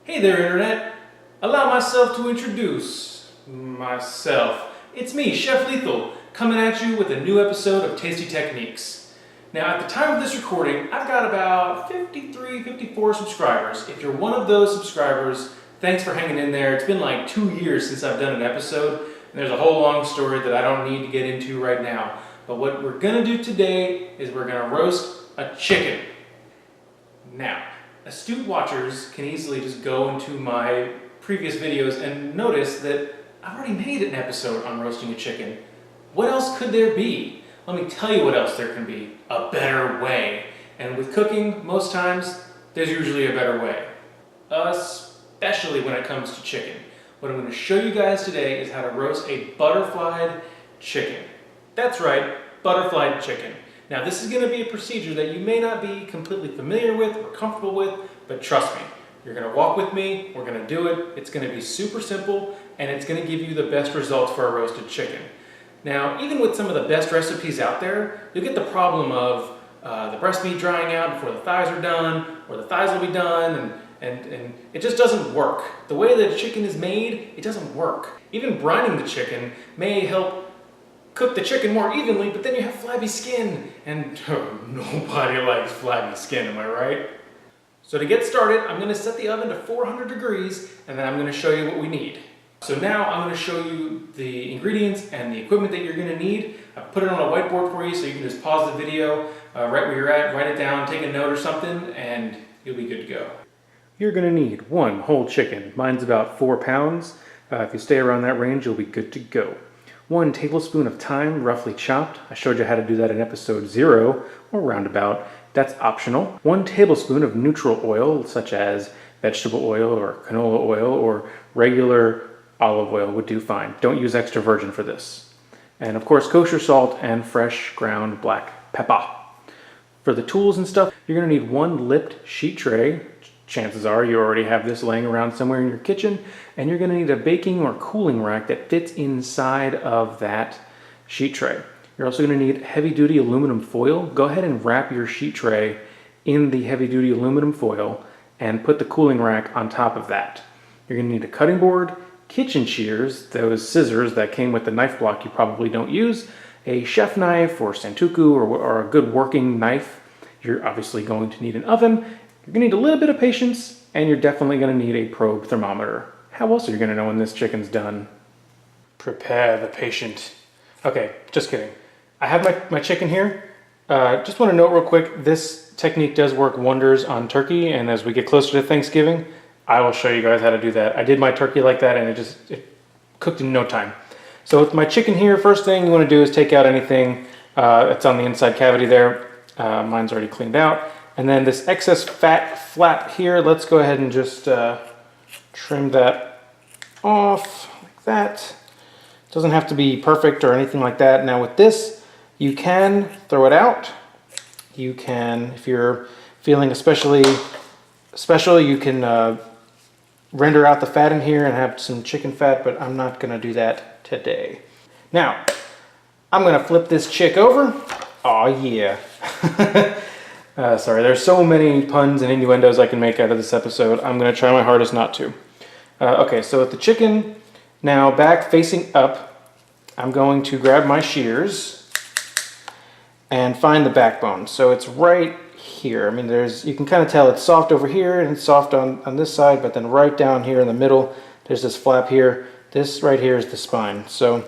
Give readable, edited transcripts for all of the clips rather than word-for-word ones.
Hey there, Internet. Allow myself to introduce myself. It's me, Chef Lethal, coming at you with a new episode of Tasty Techniques. Now, at the time of this recording, I've got about 53, 54 subscribers. If you're one of those subscribers, thanks for hanging in there. It's been like 2 years since I've done an episode, and there's a whole long story that I don't need to get into right now. But what we're gonna do today is we're gonna roast a chicken. Now, astute watchers can easily just go into my previous videos and notice that I've already made an episode on roasting a chicken. What else could there be? Let me tell you what else there can be. A better way. And with cooking, most times, there's usually a better way. Especially when it comes to chicken. What I'm going to show you guys today is how to roast a butterflied chicken. That's right, butterflied chicken. Now, this is going to be a procedure that you may not be completely familiar with or comfortable with, but trust me, you're going to walk with me, we're going to do it, it's going to be super simple, and it's going to give you the best results for a roasted chicken. Now, even with some of the best recipes out there, you'll get the problem of the breast meat drying out before the thighs are done, or the thighs will be done, and it just doesn't work. The way that chicken is made, it doesn't work. Even brining the chicken may help cook the chicken more evenly, but then you have flabby skin, and nobody likes flabby skin, am I right? So to get started, I'm going to set the oven to 400 degrees, and then I'm going to show you what we need. So now I'm going to show you the ingredients and the equipment that you're going to need. I've put it on a whiteboard for you, so you can just pause the video right where you're at, write it down, take a note or something, and you'll be good to go. You're going to need one whole chicken. Mine's about 4 pounds. If you stay around that range, you'll be good to go. 1 tablespoon of thyme, roughly chopped. I showed you how to do that in episode 0, or roundabout. That's optional. 1 tablespoon of neutral oil, such as vegetable oil or canola oil or regular olive oil would do fine. Don't use extra virgin for this. And of course, kosher salt and fresh ground black pepper. For the tools and stuff, you're gonna need 1 lipped sheet tray. Chances are you already have this laying around somewhere in your kitchen, and you're going to need a baking or cooling rack that fits inside of that sheet tray. You're also going to need heavy-duty aluminum foil. Go ahead and wrap your sheet tray in the heavy-duty aluminum foil and put the cooling rack on top of that. You're going to need a cutting board, kitchen shears, those scissors that came with the knife block you probably don't use, a chef knife or santoku or a good working knife. You're obviously going to need an oven. You're going to need a little bit of patience, and you're definitely going to need a probe thermometer. How else are you going to know when this chicken's done? Prepare the patient. Okay, just kidding. I have my chicken here. Just want to note real quick, this technique does work wonders on turkey, and as we get closer to Thanksgiving, I will show you guys how to do that. I did my turkey like that, and it cooked in no time. So with my chicken here, first thing you want to do is take out anything that's on the inside cavity there. Mine's already cleaned out. And then this excess fat flap here, let's go ahead and just trim that off like that. Doesn't have to be perfect or anything like that. Now with this, you can throw it out. You can, if you're feeling especially special, you can render out the fat in here and have some chicken fat, but I'm not gonna do that today. Now, I'm gonna flip this chick over. Oh yeah. Sorry, there's so many puns and innuendos I can make out of this episode. I'm going to try my hardest not to. Okay, so with the chicken now back facing up, I'm going to grab my shears and find the backbone. So it's right here. I mean, you can kind of tell it's soft over here and it's soft on this side, but then right down here in the middle, there's this flap here. This right here is the spine. So I'm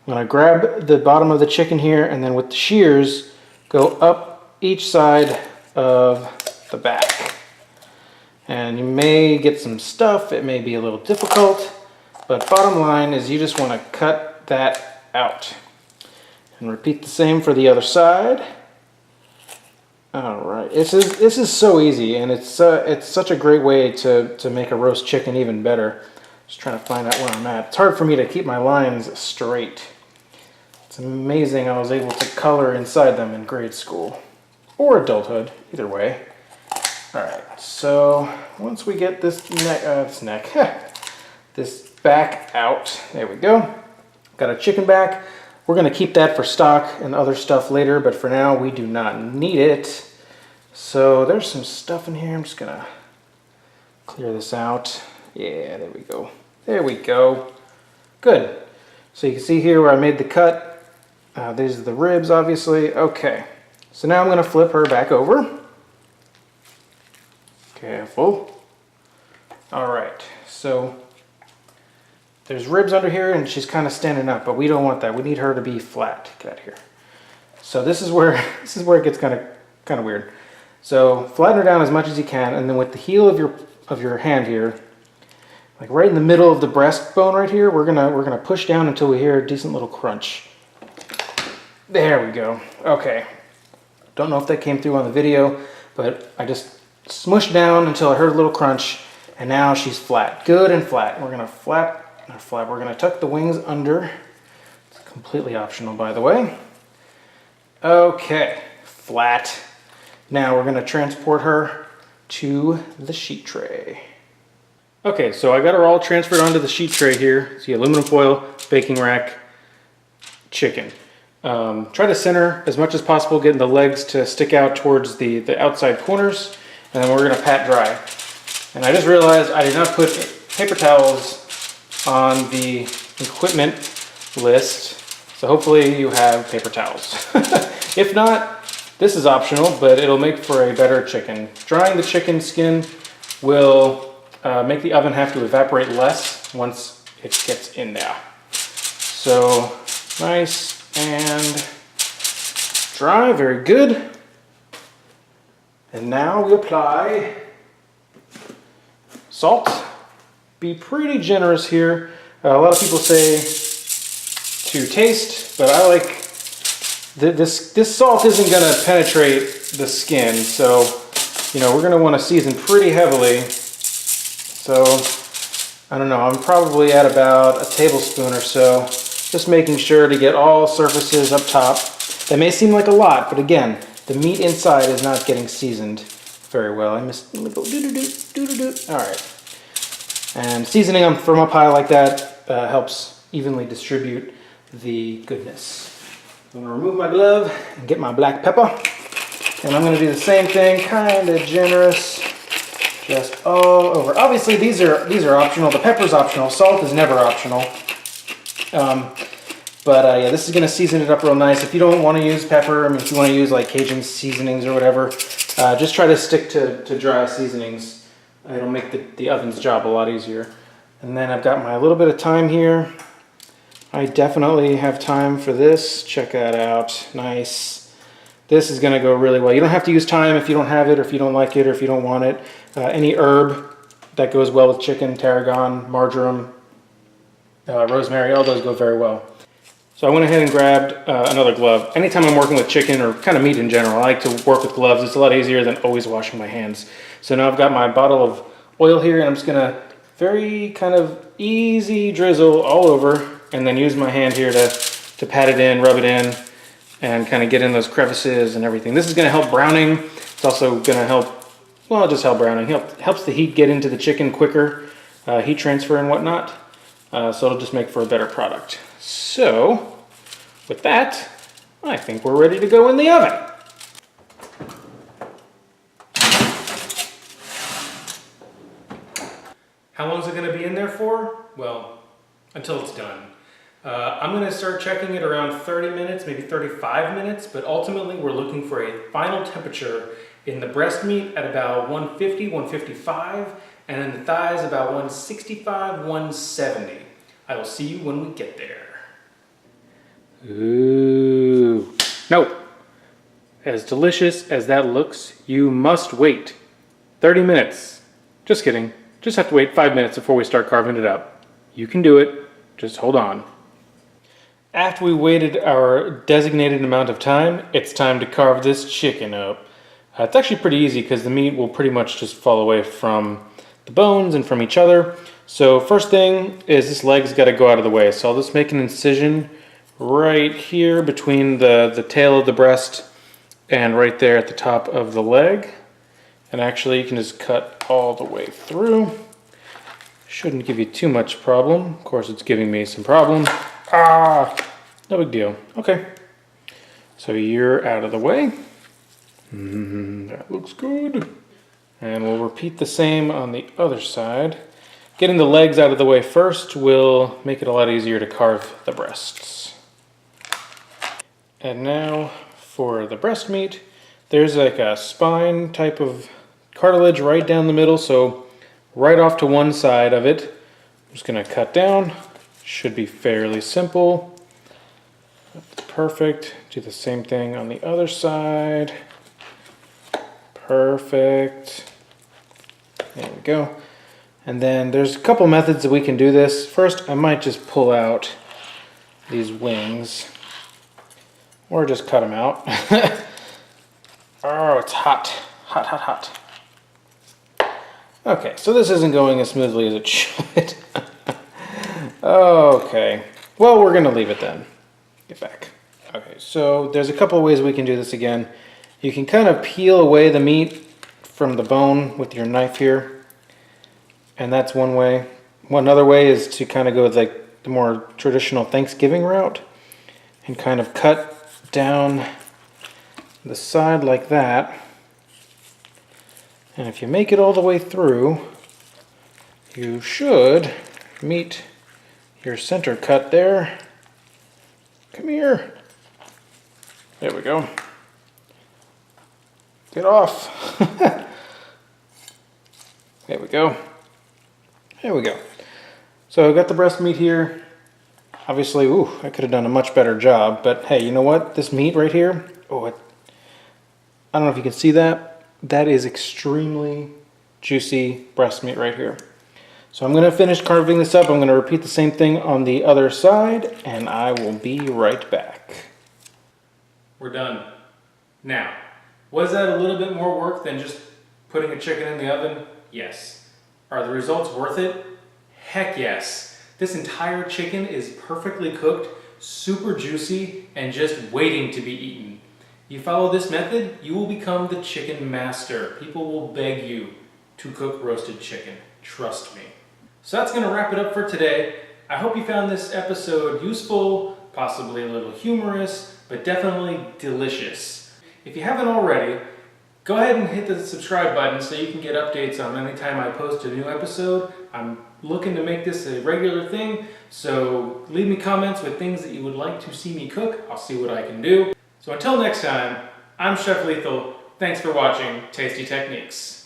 going to grab the bottom of the chicken here, and then with the shears, go up each side of the back. And you may get some stuff, it may be a little difficult, but bottom line is you just want to cut that out. And repeat the same for the other side. Alright, this is so easy, and it's such a great way to make a roast chicken even better. Just trying to find out where I'm at. It's hard for me to keep my lines straight. It's amazing I was able to color inside them in grade school. Or adulthood, either way. Alright, so once we get this this back out, there we go. Got a chicken back. We're going to keep that for stock and other stuff later, but for now we do not need it. So there's some stuff in here. I'm just going to clear this out. Yeah, there we go. There we go. Good. So you can see here where I made the cut. These are the ribs, obviously. Okay. So now I'm going to flip her back over. Careful. All right. So there's ribs under here and she's kind of standing up, but we don't want that. We need her to be flat. Get out of here. So this is where it gets kind of weird. So flatten her down as much as you can, and then with the heel of your hand here, like right in the middle of the breastbone right here, we're gonna push down until we hear a decent little crunch. There we go. Okay. Don't know if that came through on the video, but I just smushed down until I heard a little crunch, and now she's flat. Good and flat. We're gonna we're gonna tuck the wings under. It's completely optional, by the way. Okay, flat. Now we're gonna transport her to the sheet tray. Okay, so I got her all transferred onto the sheet tray here. See, aluminum foil, baking rack, chicken. Try to center as much as possible, getting the legs to stick out towards the outside corners, and then we're gonna pat dry. And I just realized I did not put paper towels on the equipment list, so hopefully you have paper towels. If not, this is optional, but it'll make for a better chicken. Drying the chicken skin will make the oven have to evaporate less once it gets in there. So nice and dry, very good. And now we apply salt. Be pretty generous here. A lot of people say to taste, but I like this salt isn't going to penetrate the skin, so we're going to want to season pretty heavily. So I don't know, I'm probably at about a tablespoon or so, just making sure to get all surfaces up top. That may seem like a lot, but again, the meat inside is not getting seasoned very well. Let me go do. All right. And seasoning them from up high like that helps evenly distribute the goodness. I'm gonna remove my glove and get my black pepper. And I'm gonna do the same thing, kind of generous, just all over. Obviously these are optional. The pepper's optional, salt is never optional. Yeah, this is gonna season it up real nice. If you don't wanna use pepper, I mean, if you wanna use like Cajun seasonings or whatever, just try to stick to dry seasonings. It'll make the oven's job a lot easier. And then I've got my little bit of thyme here. I definitely have thyme for this. Check that out. Nice. This is going to go really well. You don't have to use thyme if you don't have it, or if you don't like it, or if you don't want it. Any herb that goes well with chicken, tarragon, marjoram, rosemary, all those go very well. So I went ahead and grabbed another glove. Anytime I'm working with chicken or kind of meat in general, I like to work with gloves. It's a lot easier than always washing my hands. So now I've got my bottle of oil here, and I'm just gonna very kind of easy drizzle all over, and then use my hand here to pat it in, rub it in, and kind of get in those crevices and everything. This is gonna help browning. It's also gonna help, well, just help browning. Helps the heat get into the chicken quicker, heat transfer and whatnot. So it'll just make for a better product. So, with that, I think we're ready to go in the oven. How long is it going to be in there for? Well, until it's done. I'm going to start checking it around 30 minutes, maybe 35 minutes, but ultimately we're looking for a final temperature in the breast meat at about 150, 155, and in the thighs about 165, 170. I will see you when we get there. Ooh. No. As delicious as that looks, you must wait 30 minutes. Just kidding. Just have to wait 5 minutes before we start carving it up. You can do it. Just hold on. After we waited our designated amount of time, it's time to carve this chicken up. It's actually pretty easy because the meat will pretty much just fall away from the bones and from each other. So first thing is this leg's got to go out of the way. So I'll just make an incision right here between the tail of the breast and right there at the top of the leg. And actually you can just cut all the way through. Shouldn't give you too much problem. Of course it's giving me some problem. Ah, no big deal. Okay. So you're out of the way. That looks good. And we'll repeat the same on the other side. Getting the legs out of the way first will make it a lot easier to carve the breasts. And now for the breast meat, there's like a spine type of cartilage right down the middle, so right off to one side of it. I'm just gonna cut down. Should be fairly simple. That's perfect. Do the same thing on the other side. Perfect. There we go. And then there's a couple methods that we can do this. First, I might just pull out these wings or just cut them out. Oh, it's hot. Hot, hot, hot. Okay, so this isn't going as smoothly as it should. Okay, well, we're gonna leave it then. Get back. Okay, so there's a couple of ways we can do this again. You can kind of peel away the meat from the bone with your knife here. And that's one way. One other way is to kind of go with like the more traditional Thanksgiving route and kind of cut down the side like that. And if you make it all the way through, you should meet your center cut there. Come here. There we go. Get off. There we go. There we go. So I got the breast meat here. Obviously, ooh, I could have done a much better job, but hey, you know what? This meat right here, I don't know if you can see that. That is extremely juicy breast meat right here. So I'm gonna finish carving this up. I'm gonna repeat the same thing on the other side, and I will be right back. We're done. Now, was that a little bit more work than just putting a chicken in the oven? Yes. Are the results worth it? Heck yes. This entire chicken is perfectly cooked, super juicy, and just waiting to be eaten. You follow this method, you will become the chicken master. People will beg you to cook roasted chicken. Trust me. So that's going to wrap it up for today. I hope you found this episode useful, possibly a little humorous, but definitely delicious. If you haven't already, go ahead and hit the subscribe button so you can get updates on any time I post a new episode. I'm looking to make this a regular thing, so leave me comments with things that you would like to see me cook. I'll see what I can do. So until next time, I'm Chef Lethal. Thanks for watching Tasty Techniques.